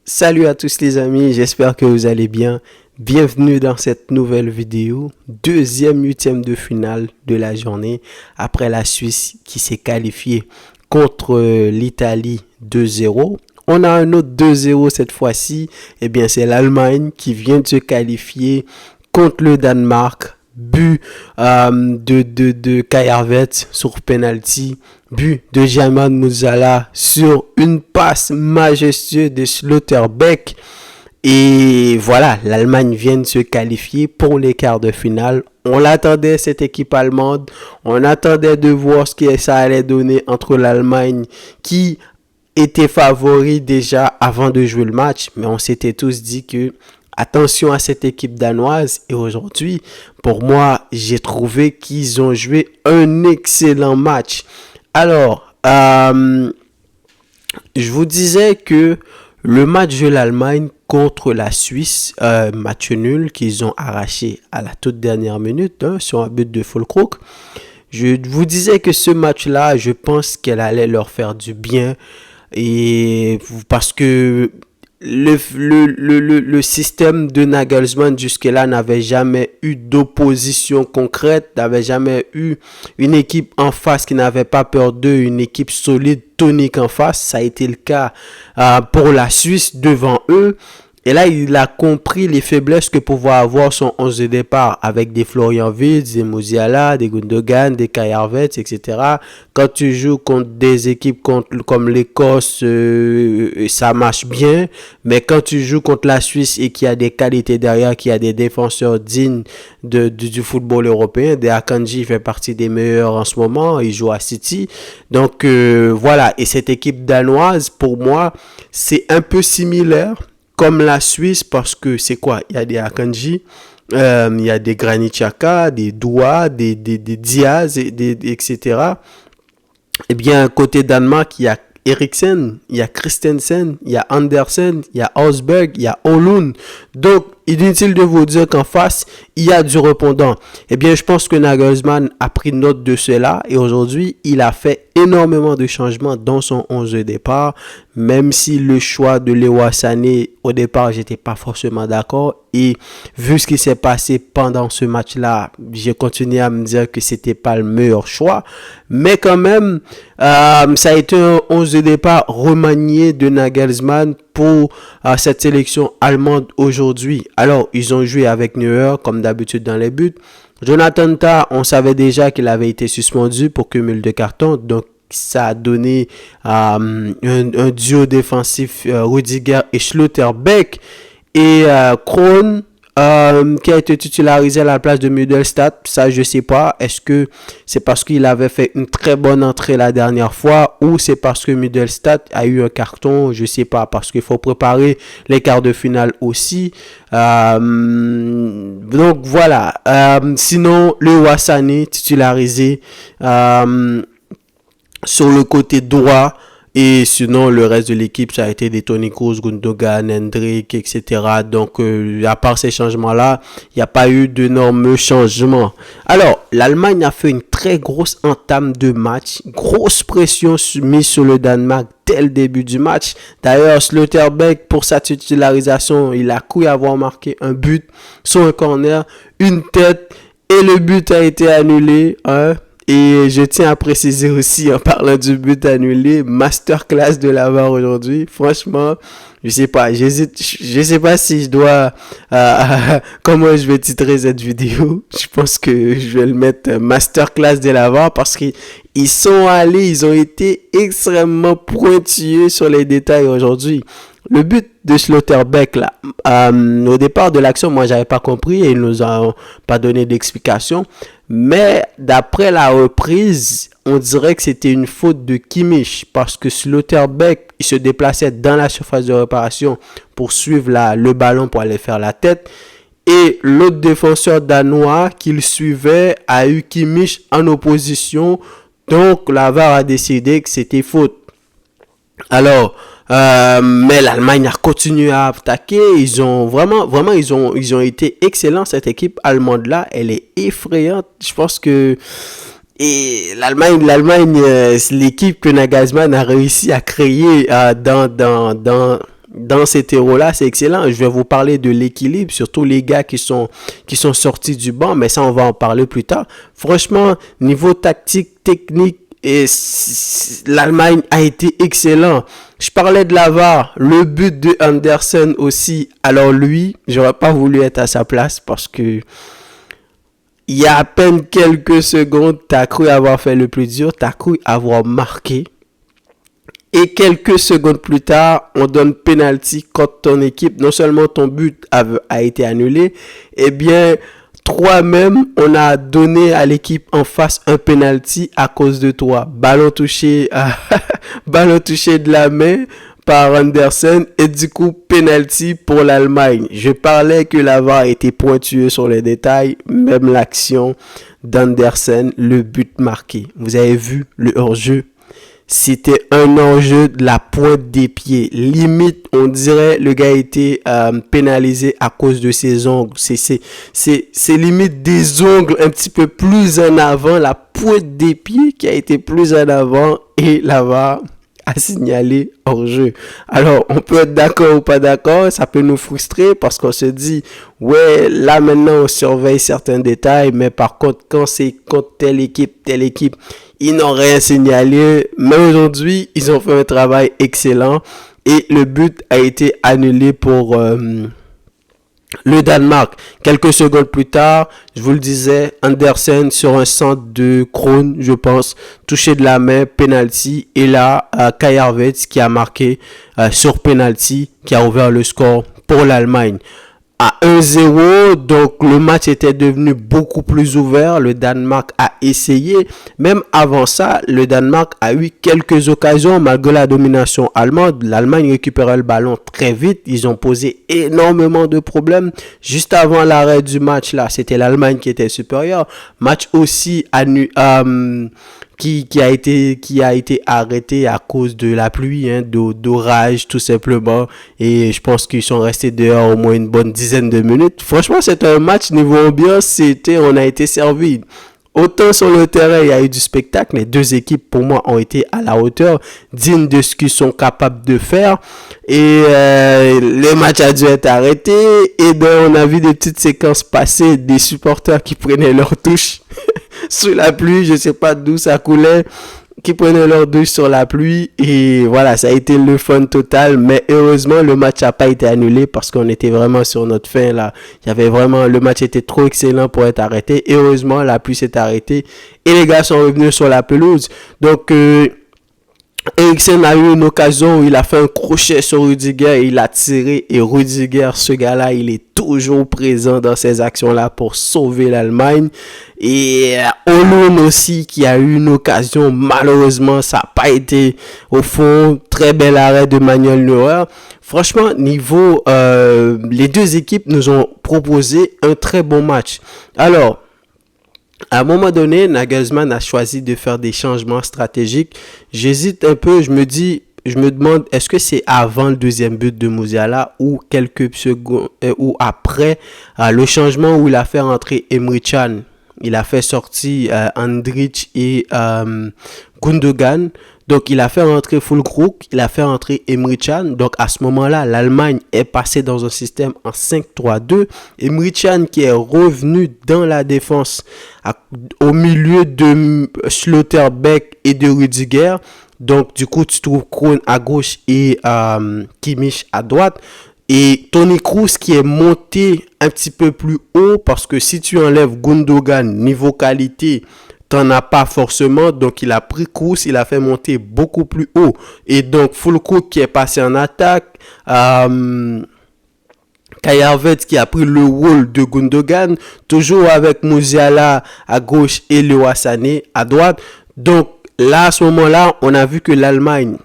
Salut à tous les amis, j'espère que vous allez bien. Bienvenue dans cette nouvelle vidéo, deuxième huitième de finale de la journée, après la Suisse qui s'est qualifiée contre l'Italie 2-0. On a un autre 2-0 cette fois-ci, et bien c'est l'Allemagne qui vient de se qualifier contre le Danemark. But de Kai Havertz sur penalty, but de Jamal Musiala sur une passe majestueuse de Schlotterbeck. Et voilà, l'Allemagne vient de se qualifier pour les quarts de finale. On l'attendait, cette équipe allemande. On attendait de voir ce que ça allait donner entre l'Allemagne qui était favori déjà avant de jouer le match. Mais on s'était tous dit que attention à cette équipe danoise. Et aujourd'hui, pour moi, j'ai trouvé qu'ils ont joué un excellent match. Alors, je vous disais que le match de l'Allemagne contre la Suisse, match nul qu'ils ont arraché à la toute dernière minute sur un but de Füllkrug. Je vous disais que ce match-là, je pense qu'elle allait leur faire du bien. Et parce que le système de Nagelsmann jusque-là n'avait jamais eu d'opposition concrète, n'avait jamais eu une équipe en face qui n'avait pas peur d'eux, une équipe solide, tonique en face. Ça a été le cas pour la Suisse devant eux. Et là, il a compris les faiblesses que pouvait avoir son 11 de départ avec des Florian Wirtz, des Musiala, des Gundogan, des Kai Havertz, etc. Quand tu joues contre des équipes comme l'Écosse, ça marche bien. Mais quand tu joues contre la Suisse et qu'il y a des qualités derrière, qu'il y a des défenseurs dignes du football européen, des Akanji fait partie des meilleurs en ce moment, il joue à City. Donc voilà, et cette équipe danoise, pour moi, c'est un peu similaire comme la Suisse, parce que c'est quoi? Il y a des Akanji, il y a des Granit Xhaka, des Doua, des Diaz, etc. Eh bien, côté Danemark, il y a Eriksen, il y a Christensen, il y a Andersen, il y a Osberg, il y a Olund. Donc, inutile de vous dire qu'en face, il y a du répondant. Eh bien, je pense que Nagelsmann a pris note de cela et aujourd'hui, il a fait énormément de changements dans son 11 de départ, même si le choix de Leroy Sané, au départ, j'étais pas forcément d'accord. Et vu ce qui s'est passé pendant ce match-là, j'ai continué à me dire que c'était pas le meilleur choix. Mais quand même, ça a été un 11 de départ remanié de Nagelsmann pour cette sélection allemande aujourd'hui. Alors, ils ont joué avec Neuer, comme d'habitude dans les buts. Jonathan Tah, on savait déjà qu'il avait été suspendu pour cumul de cartons. Donc, ça a donné un duo défensif, Rudiger et Schlotterbeck. Et Krohn, qui a été titularisé à la place de Mittelstadt, ça je sais pas, est-ce que c'est parce qu'il avait fait une très bonne entrée la dernière fois ou c'est parce que Mittelstadt a eu un carton, je sais pas, parce qu'il faut préparer les quarts de finale aussi. Donc voilà, sinon le Wassani titularisé sur le côté droit. Et sinon, le reste de l'équipe, ça a été des Toni Kroos, Gundogan, Hendrick, etc. Donc, à part ces changements-là, il n'y a pas eu d'énormes changements. Alors, l'Allemagne a fait une très grosse entame de match. Grosse pression mise sur le Danemark dès le début du match. D'ailleurs, Schlotterbeck, pour sa titularisation, il a cru avoir marqué un but sur un corner, une tête, et le but a été annulé. Et je tiens à préciser aussi, en parlant du but annulé, masterclass de la VAR aujourd'hui. Franchement, je sais pas, j'hésite, je sais pas si je dois, comment je vais titrer cette vidéo. Je pense que je vais le mettre masterclass de la VAR parce qu'ils sont allés, ils ont été extrêmement pointilleux sur les détails aujourd'hui. Le but de Schlotterbeck, là, au départ de l'action, moi, j'avais pas compris et ils nous ont pas donné d'explication. Mais d'après la reprise, on dirait que c'était une faute de Kimmich parce que Schlotterbeck, il se déplaçait dans la surface de réparation pour suivre le ballon pour aller faire la tête. Et l'autre défenseur danois qu'il suivait a eu Kimmich en opposition. Donc, la VAR a décidé que c'était faute. Alors, mais l'Allemagne a continué à attaquer. Ils ont vraiment, ils ont été excellents. Cette équipe allemande là, elle est effrayante. Je pense que l'Allemagne, c'est l'équipe que Nagelsmann a réussi à créer dans dans ces terreaux-là, c'est excellent. Je vais vous parler de l'équilibre, surtout les gars qui sont sortis du banc, mais ça, on va en parler plus tard. Franchement, niveau tactique, technique, et l'Allemagne a été excellent. Je parlais de la VAR, le but de Anderson aussi. Alors lui, j'aurais pas voulu être à sa place parce que il y a à peine quelques secondes, t'as cru avoir fait le plus dur, t'as cru avoir marqué. Et quelques secondes plus tard, on donne penalty contre ton équipe. Non seulement ton but a été annulé, eh bien, toi-même, on a donné à l'équipe en face un penalty à cause de toi. Ballon touché de la main par Anderson et du coup, penalty pour l'Allemagne. Je parlais que la VAR était pointueux sur les détails, même l'action d'Anderson, le but marqué. Vous avez vu le hors-jeu? C'était un hors-jeu de la pointe des pieds. Limite, on dirait le gars a été pénalisé à cause de ses ongles. C'est limite des ongles un petit peu plus en avant, la pointe des pieds qui a été plus en avant et la VAR a signalé hors-jeu. Alors, on peut être d'accord ou pas d'accord, ça peut nous frustrer parce qu'on se dit, ouais, là maintenant on surveille certains détails, mais par contre, quand c'est contre telle équipe, ils n'ont rien signalé. Mais aujourd'hui, ils ont fait un travail excellent et le but a été annulé pour le Danemark. Quelques secondes plus tard, je vous le disais, Andersen sur un centre de Krohn, je pense, touché de la main, penalty. Et là, Kai Havertz qui a marqué sur penalty, qui a ouvert le score pour l'Allemagne. À 1-0, donc le match était devenu beaucoup plus ouvert. Le Danemark a essayé. Même avant ça, le Danemark a eu quelques occasions malgré la domination allemande. L'Allemagne récupérait le ballon très vite. Ils ont posé énormément de problèmes. Juste avant l'arrêt du match, là, c'était l'Allemagne qui était supérieure. Match aussi qui a été arrêté à cause de la pluie, d'orage tout simplement, et je pense qu'ils sont restés dehors au moins une bonne dizaine de minutes. Franchement, c'était un match niveau ambiance, on a été servi. Autant sur le terrain, il y a eu du spectacle. Les deux équipes, pour moi, ont été à la hauteur, dignes de ce qu'ils sont capables de faire. Et le match a dû être arrêté. Et donc, on a vu des petites séquences passer, des supporters qui prenaient leur touche sous la pluie. Je sais pas d'où ça coulait, qui prenaient leur douche sur la pluie. Et voilà, ça a été le fun total. Mais heureusement, le match n'a pas été annulé parce qu'on était vraiment sur notre fin là. Il y avait vraiment, le match était trop excellent pour être arrêté. Et heureusement, la pluie s'est arrêtée et les gars sont revenus sur la pelouse. Donc Eriksen a eu une occasion où il a fait un crochet sur Rudiger et il a tiré. Et Rudiger, ce gars-là, il est toujours présent dans ces actions-là pour sauver l'Allemagne. Et Olun aussi qui a eu une occasion, malheureusement, ça n'a pas été au fond. Très bel arrêt de Manuel Neuer. Franchement, niveau, les deux équipes nous ont proposé un très bon match. Alors, à un moment donné, Nagelsmann a choisi de faire des changements stratégiques. J'hésite un peu, je me demande, est-ce que c'est avant le deuxième but de Musiala ou quelques secondes ou après le changement où il a fait rentrer Emre Can. Il a fait sortir Andrich et Gundogan. Donc, il a fait rentrer Füllkrug, il a fait rentrer Emre Can. Donc, à ce moment-là, l'Allemagne est passée dans un système en 5-3-2. Emre Can qui est revenu dans la défense au milieu de Schlotterbeck et de Rudiger. Donc, du coup, tu trouves Krohn à gauche et Kimmich à droite. Et Toni Kroos qui est monté un petit peu plus haut parce que si tu enlèves Gundogan, niveau qualité, t'en as pas forcément. Donc, il a pris Kroos, il a fait monter beaucoup plus haut. Et donc, Füllkrug qui est passé en attaque. Kai Havertz qui a pris le rôle de Gundogan. Toujours avec Musiala à gauche et Leroy Sané à droite. Donc, là, à ce moment-là, on a vu que l'Allemagne,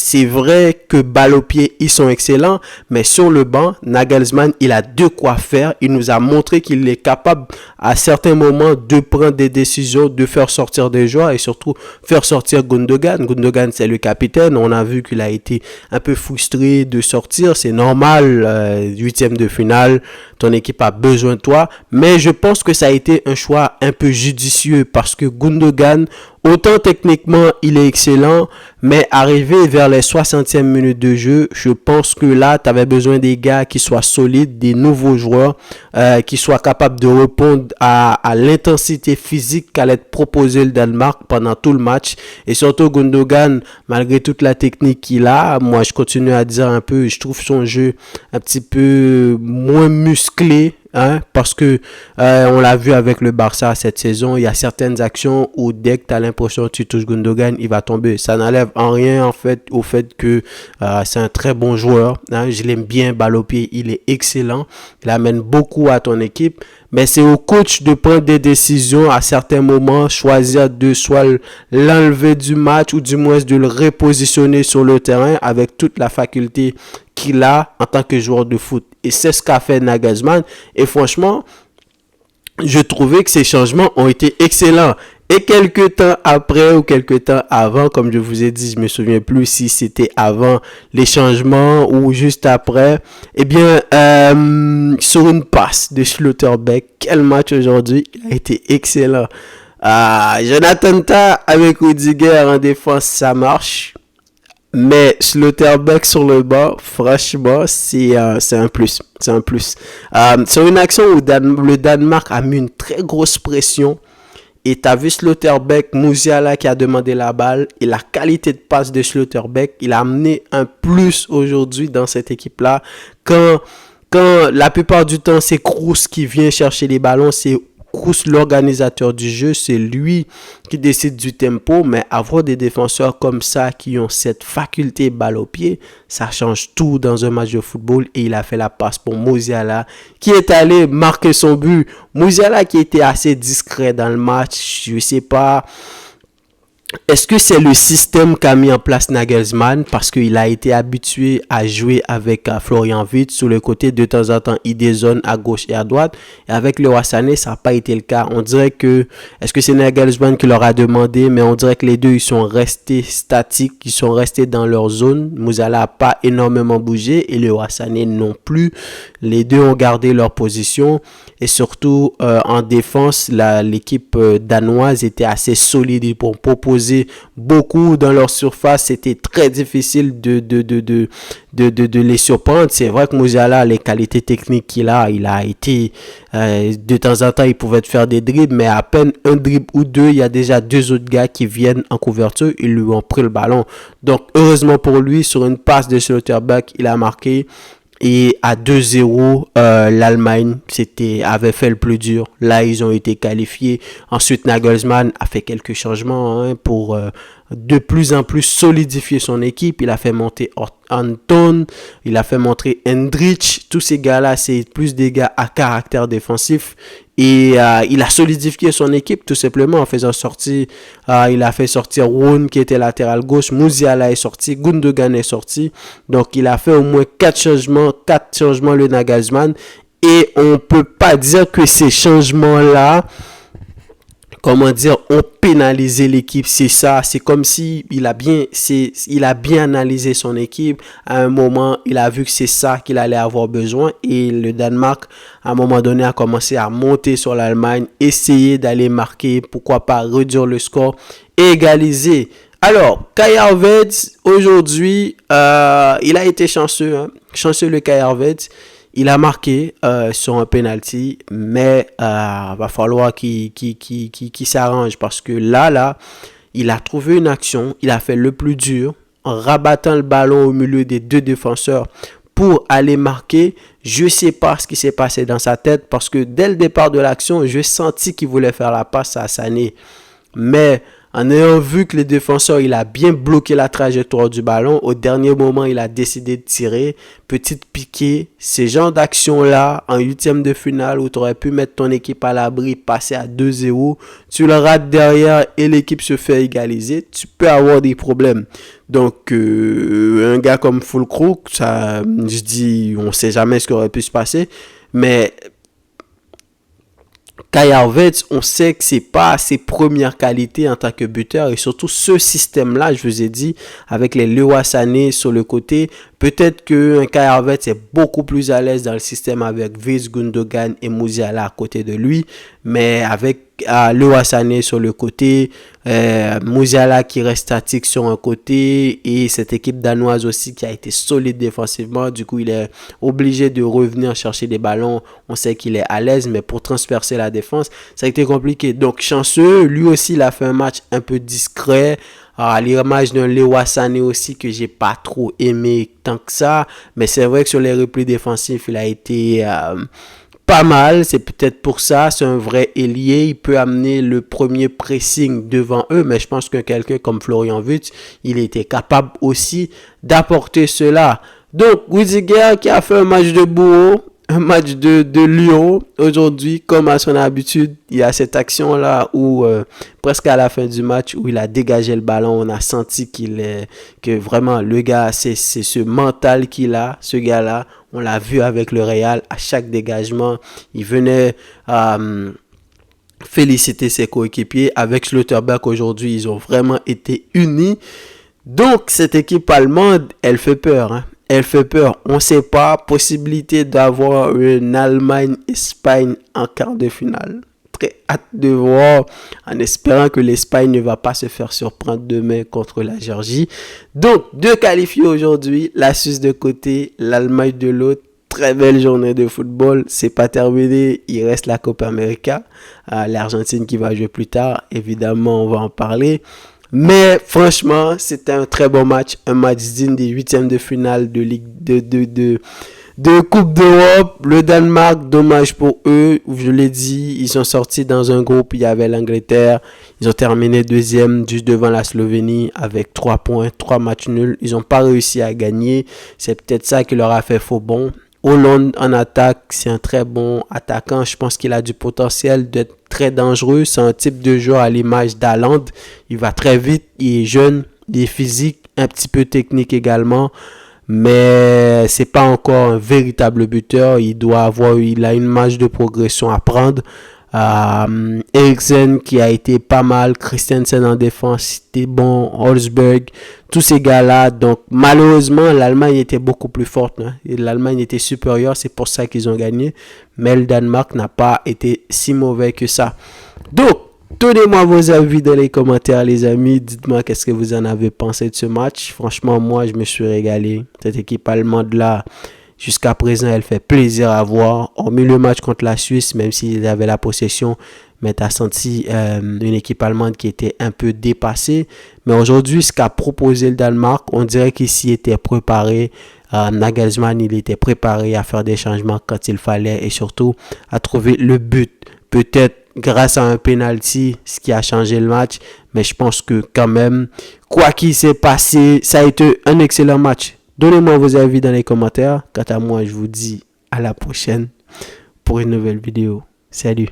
c'est vrai que balle au pied, ils sont excellents, mais sur le banc, Nagelsmann, il a de quoi faire. Il nous a montré qu'il est capable à certains moments de prendre des décisions, de faire sortir des joueurs et surtout faire sortir Gundogan. Gundogan, c'est le capitaine. On a vu qu'il a été un peu frustré de sortir. C'est normal, 8e de finale, ton équipe a besoin de toi. Mais je pense que ça a été un choix un peu judicieux parce que Gundogan, Autant techniquement, il est excellent, mais arrivé vers les 60e minutes de jeu, je pense que là, tu avais besoin des gars qui soient solides, des nouveaux joueurs, qui soient capables de répondre à l'intensité physique qu'allait te proposer le Danemark pendant tout le match. Et surtout, Gundogan, malgré toute la technique qu'il a, moi, je continue à dire un peu, je trouve son jeu un petit peu moins musclé. Hein, parce que on l'a vu avec le Barça cette saison, il y a certaines actions où dès que tu as l'impression que tu touches Gundogan, il va tomber. Ça n'enlève en rien en fait au fait que c'est un très bon joueur. Hein, je l'aime bien, balle au pied, il est excellent. Il amène beaucoup à ton équipe. Mais c'est au coach de prendre des décisions à certains moments, choisir de soit l'enlever du match ou du moins de le repositionner sur le terrain avec toute la faculté qu'il a en tant que joueur de foot. Et c'est ce qu'a fait Nagelsmann. Et franchement, je trouvais que ces changements ont été excellents. Et quelques temps après ou quelques temps avant, comme je vous ai dit, je me souviens plus si c'était avant les changements ou juste après, eh bien, sur une passe de Schlotterbeck, quel match aujourd'hui, il a été excellent. Jonathan Tah avec Rudiger en défense, ça marche. Mais Schlotterbeck sur le banc, franchement, c'est un plus. C'est un plus. C'est une action où le Danemark a mis une très grosse pression. Et tu as vu Schlotterbeck, Musiala qui a demandé la balle. Et la qualité de passe de Schlotterbeck, il a amené un plus aujourd'hui dans cette équipe-là. Quand la plupart du temps, c'est Kroos qui vient chercher les ballons, c'est Kroos, l'organisateur du jeu, c'est lui qui décide du tempo, mais avoir des défenseurs comme ça qui ont cette faculté balle au pied, ça change tout dans un match de football. Et il a fait la passe pour Musiala qui est allé marquer son but. Musiala qui était assez discret dans le match, je sais pas. Est-ce que c'est le système qu'a mis en place Nagelsmann parce qu'il a été habitué à jouer avec Florian Wirtz sur le côté, de temps en temps il dézone à gauche et à droite, et avec Leroy Sané ça n'a pas été le cas. On dirait que, est-ce que c'est Nagelsmann qui leur a demandé, mais on dirait que les deux ils sont restés statiques, ils sont restés dans leur zone. Musiala n'a pas énormément bougé et Leroy Sané non plus. Les deux ont gardé leur position et surtout en défense, l'équipe danoise était assez solide pour proposer beaucoup dans leur surface. C'était très difficile de les surprendre. C'est vrai que Musiala, les qualités techniques qu'il a, il a été de temps en temps, il pouvait faire des dribbles, mais à peine un dribble ou deux, il y a déjà deux autres gars qui viennent en couverture, ils lui ont pris le ballon. Donc heureusement pour lui, sur une passe de Schlotterbeck, il a marqué. Et à 2-0, l'Allemagne avait fait le plus dur. Là, ils ont été qualifiés. Ensuite, Nagelsmann a fait quelques changements pour de plus en plus solidifier son équipe. Il a fait monter Anton, il a fait montrer Hendrich. Tous ces gars-là, c'est plus des gars à caractère défensif. Et il a solidifié son équipe tout simplement en faisant sortir, il a fait sortir Roon qui était latéral gauche, Musiala est sorti, Gundogan est sorti. Donc il a fait au moins 4 changements le Nagelsmann. Et on peut pas dire que ces changements-là, comment dire, ont pénalisé l'équipe. C'est ça, c'est comme si il a bien analysé son équipe. À un moment, il a vu que c'est ça qu'il allait avoir besoin. Et le Danemark, à un moment donné, a commencé à monter sur l'Allemagne, essayer d'aller marquer, pourquoi pas réduire le score et égaliser. Alors, Kai Havertz, aujourd'hui, il a été chanceux, chanceux le Kai Havertz. Il a marqué sur un penalty, mais va falloir qu'il s'arrange parce que là, il a trouvé une action, il a fait le plus dur en rabattant le ballon au milieu des deux défenseurs pour aller marquer. Je ne sais pas ce qui s'est passé dans sa tête parce que dès le départ de l'action, j'ai senti qu'il voulait faire la passe à Sané. Mais en ayant vu que le défenseur, il a bien bloqué la trajectoire du ballon, au dernier moment, il a décidé de tirer. Petite piquée, ces genres d'actions-là, en huitième de finale, où tu aurais pu mettre ton équipe à l'abri, passer à 2-0, tu le rates derrière et l'équipe se fait égaliser, tu peux avoir des problèmes. Donc, un gars comme Füllkrug, ça, je dis, on ne sait jamais ce qui aurait pu se passer, mais Kai Havertz, on sait que c'est pas ses premières qualités en tant que buteur et surtout ce système-là, je vous ai dit, avec les Leroy Sané sur le côté, peut-être qu'un Kai Havertz est beaucoup plus à l'aise dans le système avec Wirtz, Gundogan et Musiala à côté de lui, mais avec Leroy Sané sur le côté, Musiala qui reste statique sur un côté et cette équipe danoise aussi qui a été solide défensivement. Du coup, il est obligé de revenir chercher des ballons. On sait qu'il est à l'aise, mais pour transpercer la défense, ça a été compliqué. Donc, chanceux, lui aussi, il a fait un match un peu discret. À l'image d'un Leroy Sané aussi que j'ai pas trop aimé tant que ça. Mais c'est vrai que sur les replis défensifs, il a été pas mal. C'est peut-être pour ça. C'est un vrai ailier. Il peut amener le premier pressing devant eux. Mais je pense que quelqu'un comme Florian Wirtz, il était capable aussi d'apporter cela. Donc, Rudiger qui a fait un match de bourreau. Un match de Lyon aujourd'hui, comme à son habitude. Il y a cette action-là où, presque à la fin du match, où il a dégagé le ballon. On a senti que vraiment, le gars, c'est ce mental qu'il a, ce gars-là. On l'a vu avec le Real. À chaque dégagement, il venait féliciter ses coéquipiers. Avec Schlotterbeck aujourd'hui, ils ont vraiment été unis. Donc, cette équipe allemande, elle fait peur, hein. Elle fait peur. On ne sait pas. Possibilité d'avoir une Allemagne-Espagne en quart de finale. Très hâte de voir. En espérant que l'Espagne ne va pas se faire surprendre demain contre la Géorgie. Donc, 2 qualifiés aujourd'hui. La Suisse de côté, l'Allemagne de l'autre. Très belle journée de football. C'est pas terminé. Il reste la Copa América. L'Argentine qui va jouer plus tard. Évidemment, on va en parler. Mais franchement, c'était un très bon match. Un match digne des 8e de finale de Ligue de Coupe d'Europe. Le Danemark, dommage pour eux. Je l'ai dit, ils sont sortis dans un groupe. Il y avait l'Angleterre. Ils ont terminé 2e juste devant la Slovénie avec 3 points, 3 matchs nuls. Ils n'ont pas réussi à gagner. C'est peut-être ça qui leur a fait faux bond. Hollande en attaque, c'est un très bon attaquant. Je pense qu'il a du potentiel d'être très dangereux. C'est un type de joueur à l'image d'Haaland. Il va très vite, il est jeune, il est physique, un petit peu technique également. Mais c'est pas encore un véritable buteur. Il a une marge de progression à prendre. Eriksen qui a été pas mal, Christensen en défense, c'était bon, Holzberg, tous ces gars-là. Donc malheureusement, l'Allemagne était beaucoup plus forte, hein. L'Allemagne était supérieure, c'est pour ça qu'ils ont gagné. Mais le Danemark n'a pas été si mauvais que ça. Donc, donnez-moi vos avis dans les commentaires, les amis. Dites-moi qu'est-ce que vous en avez pensé de ce match. Franchement, moi, je me suis régalé. Cette équipe allemande-là, jusqu'à présent, elle fait plaisir à voir. Hormis le match contre la Suisse, même s'ils avaient la possession, mais tu as senti une équipe allemande qui était un peu dépassée. Mais aujourd'hui, ce qu'a proposé le Danemark, on dirait qu'il s'y était préparé. Nagelsmann, il était préparé à faire des changements quand il fallait et surtout à trouver le but. Peut-être grâce à un penalty, ce qui a changé le match. Mais je pense que quand même, quoi qu'il s'est passé, ça a été un excellent match. Donnez-moi vos avis dans les commentaires. Quant à moi, je vous dis à la prochaine pour une nouvelle vidéo. Salut!